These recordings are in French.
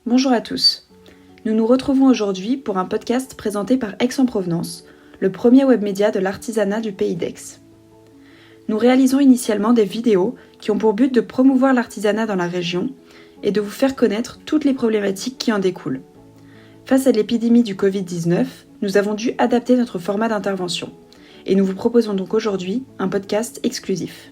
Bonjour à tous. Nous nous retrouvons aujourd'hui pour un podcast présenté par Aix-en-Provence, le premier webmédia de l'artisanat du pays d'Aix. Nous réalisons initialement des vidéos qui ont pour but de promouvoir l'artisanat dans la région et de vous faire connaître toutes les problématiques qui en découlent. Face à l'épidémie du Covid-19, nous avons dû adapter notre format d'intervention et nous vous proposons donc aujourd'hui un podcast exclusif.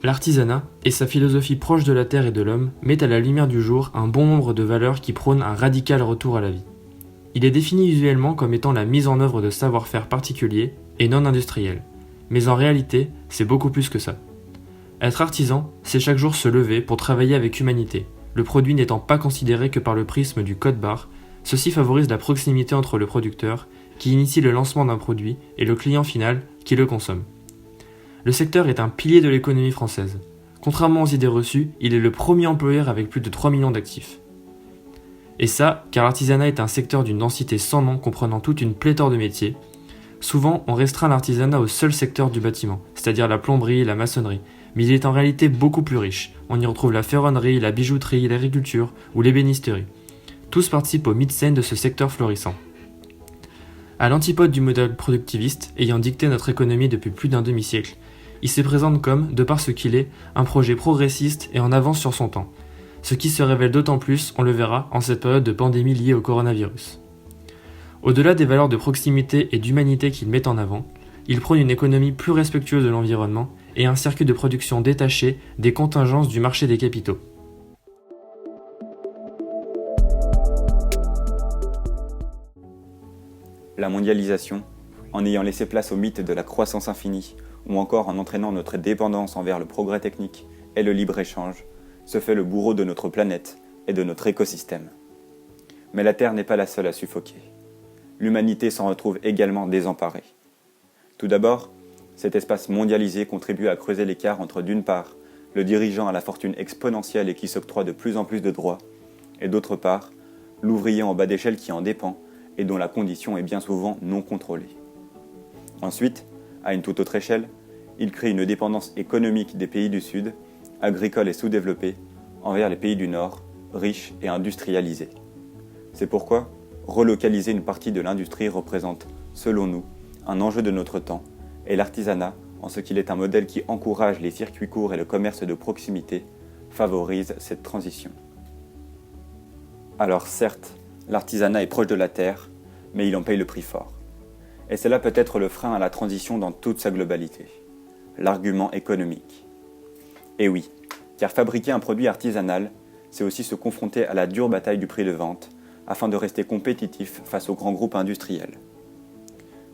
L'artisanat et sa philosophie proche de la terre et de l'homme mettent à la lumière du jour un bon nombre de valeurs qui prônent un radical retour à la vie. Il est défini usuellement comme étant la mise en œuvre de savoir-faire particuliers et non industriels. Mais en réalité, c'est beaucoup plus que ça. Être artisan, c'est chaque jour se lever pour travailler avec humanité, le produit n'étant pas considéré que par le prisme du code barre. Ceci favorise la proximité entre le producteur, qui initie le lancement d'un produit, et le client final, qui le consomme. Le secteur est un pilier de l'économie française. Contrairement aux idées reçues, il est le premier employeur avec plus de 3 millions d'actifs. Et ça, car l'artisanat est un secteur d'une densité sans nom comprenant toute une pléthore de métiers. Souvent, on restreint l'artisanat au seul secteur du bâtiment, c'est-à-dire la plomberie, la maçonnerie, mais il est en réalité beaucoup plus riche. On y retrouve la ferronnerie, la bijouterie, l'agriculture ou l'ébénisterie. Tous participent au mythe-scène de ce secteur florissant. À l'antipode du modèle productiviste, ayant dicté notre économie depuis plus d'un demi-siècle, il se présente comme, de par ce qu'il est, un projet progressiste et en avance sur son temps. Ce qui se révèle d'autant plus, on le verra, en cette période de pandémie liée au coronavirus. Au-delà des valeurs de proximité et d'humanité qu'il met en avant, il prône une économie plus respectueuse de l'environnement et un circuit de production détaché des contingences du marché des capitaux. La mondialisation, en ayant laissé place au mythe de la croissance infinie, ou encore en entraînant notre dépendance envers le progrès technique et le libre-échange, se fait le bourreau de notre planète et de notre écosystème. Mais la Terre n'est pas la seule à suffoquer. L'humanité s'en retrouve également désemparée. Tout d'abord, cet espace mondialisé contribue à creuser l'écart entre, d'une part, le dirigeant à la fortune exponentielle et qui s'octroie de plus en plus de droits, et d'autre part, l'ouvrier en bas d'échelle qui en dépend et dont la condition est bien souvent non contrôlée. Ensuite, à une toute autre échelle, il crée une dépendance économique des pays du Sud, agricoles et sous-développés, envers les pays du Nord, riches et industrialisés. C'est pourquoi relocaliser une partie de l'industrie représente, selon nous, un enjeu de notre temps, et l'artisanat, en ce qu'il est un modèle qui encourage les circuits courts et le commerce de proximité, favorise cette transition. Alors certes, l'artisanat est proche de la terre, mais il en paye le prix fort. Et c'est là peut-être le frein à la transition dans toute sa globalité. L'argument économique. Et oui, car fabriquer un produit artisanal, c'est aussi se confronter à la dure bataille du prix de vente, afin de rester compétitif face aux grands groupes industriels.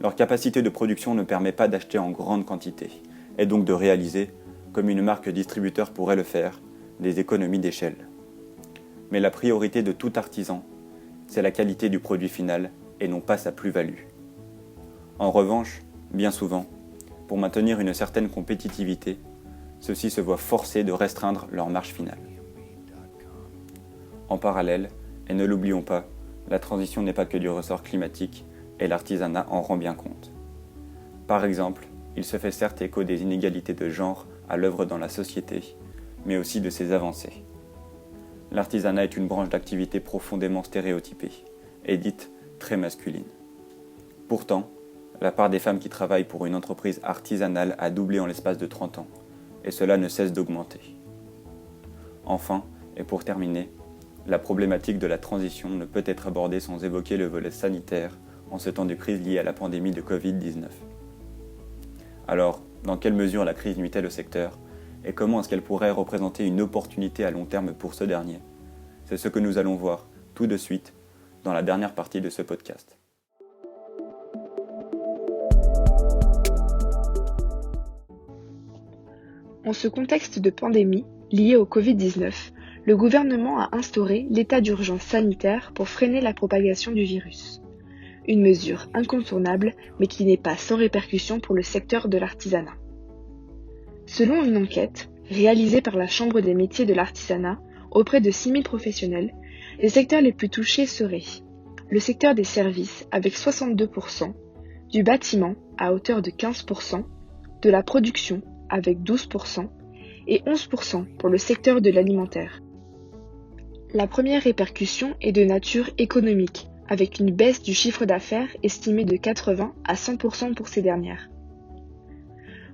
Leur capacité de production ne permet pas d'acheter en grande quantité, et donc de réaliser, comme une marque distributeur pourrait le faire, des économies d'échelle. Mais la priorité de tout artisan, c'est la qualité du produit final et non pas sa plus-value. En revanche, bien souvent, pour maintenir une certaine compétitivité, ceux-ci se voient forcés de restreindre leur marge finale. En parallèle, et ne l'oublions pas, la transition n'est pas que du ressort climatique et l'artisanat en rend bien compte. Par exemple, il se fait certes écho des inégalités de genre à l'œuvre dans la société, mais aussi de ses avancées. L'artisanat est une branche d'activité profondément stéréotypée et dite très masculine. Pourtant, la part des femmes qui travaillent pour une entreprise artisanale a doublé en l'espace de 30 ans, et cela ne cesse d'augmenter. Enfin, et pour terminer, la problématique de la transition ne peut être abordée sans évoquer le volet sanitaire en ce temps de crise liée à la pandémie de Covid-19. Alors, dans quelle mesure la crise nuit-elle au secteur, et comment est-ce qu'elle pourrait représenter une opportunité à long terme pour ce dernier? C'est ce que nous allons voir tout de suite dans la dernière partie de ce podcast. En ce contexte de pandémie liée au Covid-19, le gouvernement a instauré l'état d'urgence sanitaire pour freiner la propagation du virus. Une mesure incontournable, mais qui n'est pas sans répercussion pour le secteur de l'artisanat. Selon une enquête réalisée par la Chambre des métiers de l'artisanat auprès de 6000 professionnels, les secteurs les plus touchés seraient le secteur des services avec 62%, du bâtiment à hauteur de 15%, de la production avec 12% et 11% pour le secteur de l'alimentaire. La première répercussion est de nature économique, avec une baisse du chiffre d'affaires estimée de 80 à 100% pour ces dernières.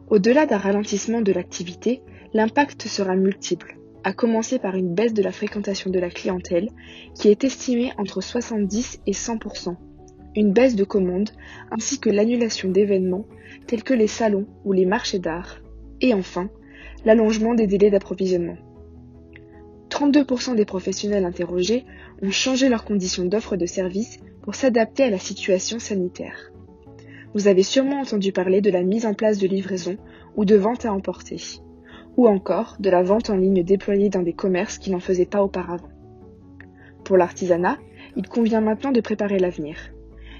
Au-delà d'un ralentissement de l'activité, l'impact sera multiple, à commencer par une baisse de la fréquentation de la clientèle, qui est estimée entre 70 et 100%, une baisse de commandes, ainsi que l'annulation d'événements tels que les salons ou les marchés d'art, et enfin, l'allongement des délais d'approvisionnement. 32% des professionnels interrogés ont changé leurs conditions d'offre de services pour s'adapter à la situation sanitaire. Vous avez sûrement entendu parler de la mise en place de livraison ou de vente à emporter, ou encore de la vente en ligne déployée dans des commerces qui n'en faisaient pas auparavant. Pour l'artisanat, il convient maintenant de préparer l'avenir,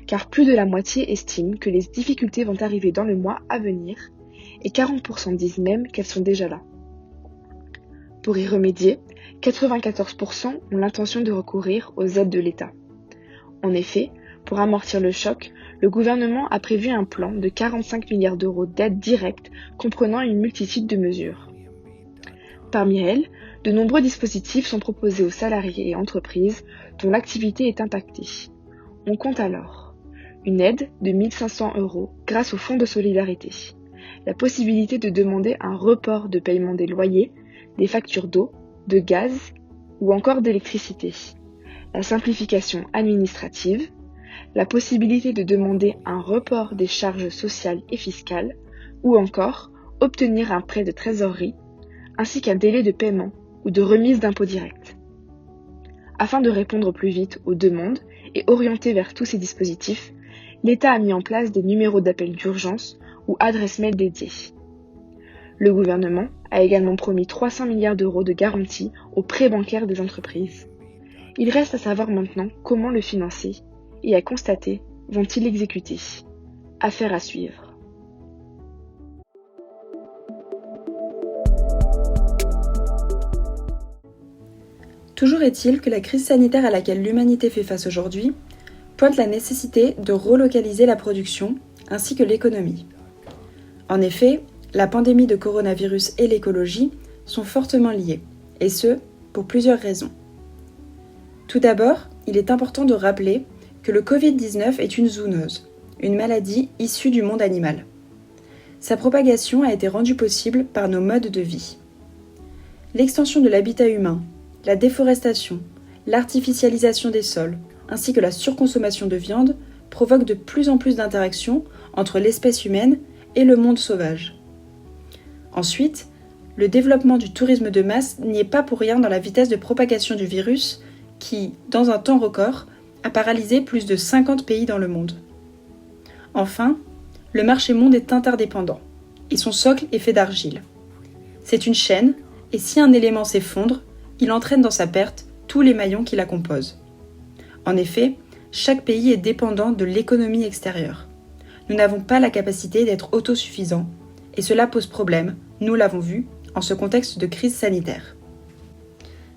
car plus de la moitié estime que les difficultés vont arriver dans le mois à venir, et 40% disent même qu'elles sont déjà là. Pour y remédier, 94% ont l'intention de recourir aux aides de l'État. En effet, pour amortir le choc, le gouvernement a prévu un plan de 45 milliards d'euros d'aides directes comprenant une multitude de mesures. Parmi elles, de nombreux dispositifs sont proposés aux salariés et entreprises dont l'activité est impactée. On compte alors une aide de 1 500 € grâce au Fonds de solidarité, la possibilité de demander un report de paiement des loyers, des factures d'eau, de gaz ou encore d'électricité, la simplification administrative, la possibilité de demander un report des charges sociales et fiscales ou encore obtenir un prêt de trésorerie ainsi qu'un délai de paiement ou de remise d'impôts directs. Afin de répondre plus vite aux demandes et orienter vers tous ces dispositifs, l'État a mis en place des numéros d'appel d'urgence ou adresses mail dédiées. Le gouvernement a également promis 300 milliards d'euros de garantie aux prêts bancaires des entreprises. Il reste à savoir maintenant comment le financer et à constater vont-ils l'exécuter. Affaire à suivre. Toujours est-il que la crise sanitaire à laquelle l'humanité fait face aujourd'hui pointe la nécessité de relocaliser la production ainsi que l'économie. En effet, la pandémie de coronavirus et l'écologie sont fortement liées, et ce, pour plusieurs raisons. Tout d'abord, il est important de rappeler que le Covid-19 est une zoonose, une maladie issue du monde animal. Sa propagation a été rendue possible par nos modes de vie. L'extension de l'habitat humain, la déforestation, l'artificialisation des sols, ainsi que la surconsommation de viande provoquent de plus en plus d'interactions entre l'espèce humaine et le monde sauvage. Ensuite, le développement du tourisme de masse n'y est pas pour rien dans la vitesse de propagation du virus qui, dans un temps record, a paralysé plus de 50 pays dans le monde. Enfin, le marché monde est interdépendant et son socle est fait d'argile. C'est une chaîne et si un élément s'effondre, il entraîne dans sa perte tous les maillons qui la composent. En effet, chaque pays est dépendant de l'économie extérieure. Nous n'avons pas la capacité d'être autosuffisants et cela pose problème, nous l'avons vu, en ce contexte de crise sanitaire.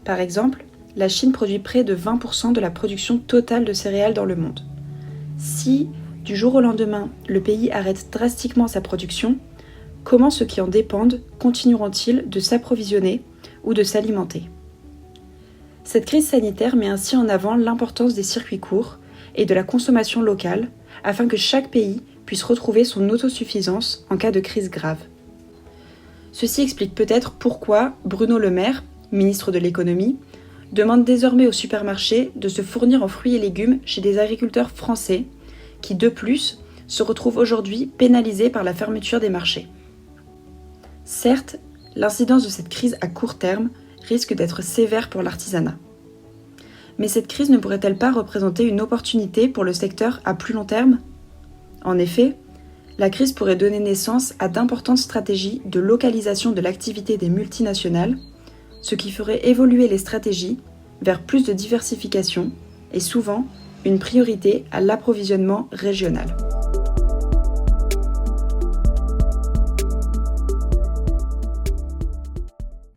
Par exemple, la Chine produit près de 20% de la production totale de céréales dans le monde. Si, du jour au lendemain, le pays arrête drastiquement sa production, comment ceux qui en dépendent continueront-ils de s'approvisionner ou de s'alimenter ? Cette crise sanitaire met ainsi en avant l'importance des circuits courts et de la consommation locale afin que chaque pays puisse retrouver son autosuffisance en cas de crise grave. Ceci explique peut-être pourquoi Bruno Le Maire, ministre de l'économie, demande désormais aux supermarchés de se fournir en fruits et légumes chez des agriculteurs français qui, de plus, se retrouvent aujourd'hui pénalisés par la fermeture des marchés. Certes, l'incidence de cette crise à court terme risque d'être sévère pour l'artisanat. Mais cette crise ne pourrait-elle pas représenter une opportunité pour le secteur à plus long terme ? En effet, la crise pourrait donner naissance à d'importantes stratégies de localisation de l'activité des multinationales, ce qui ferait évoluer les stratégies vers plus de diversification et souvent une priorité à l'approvisionnement régional.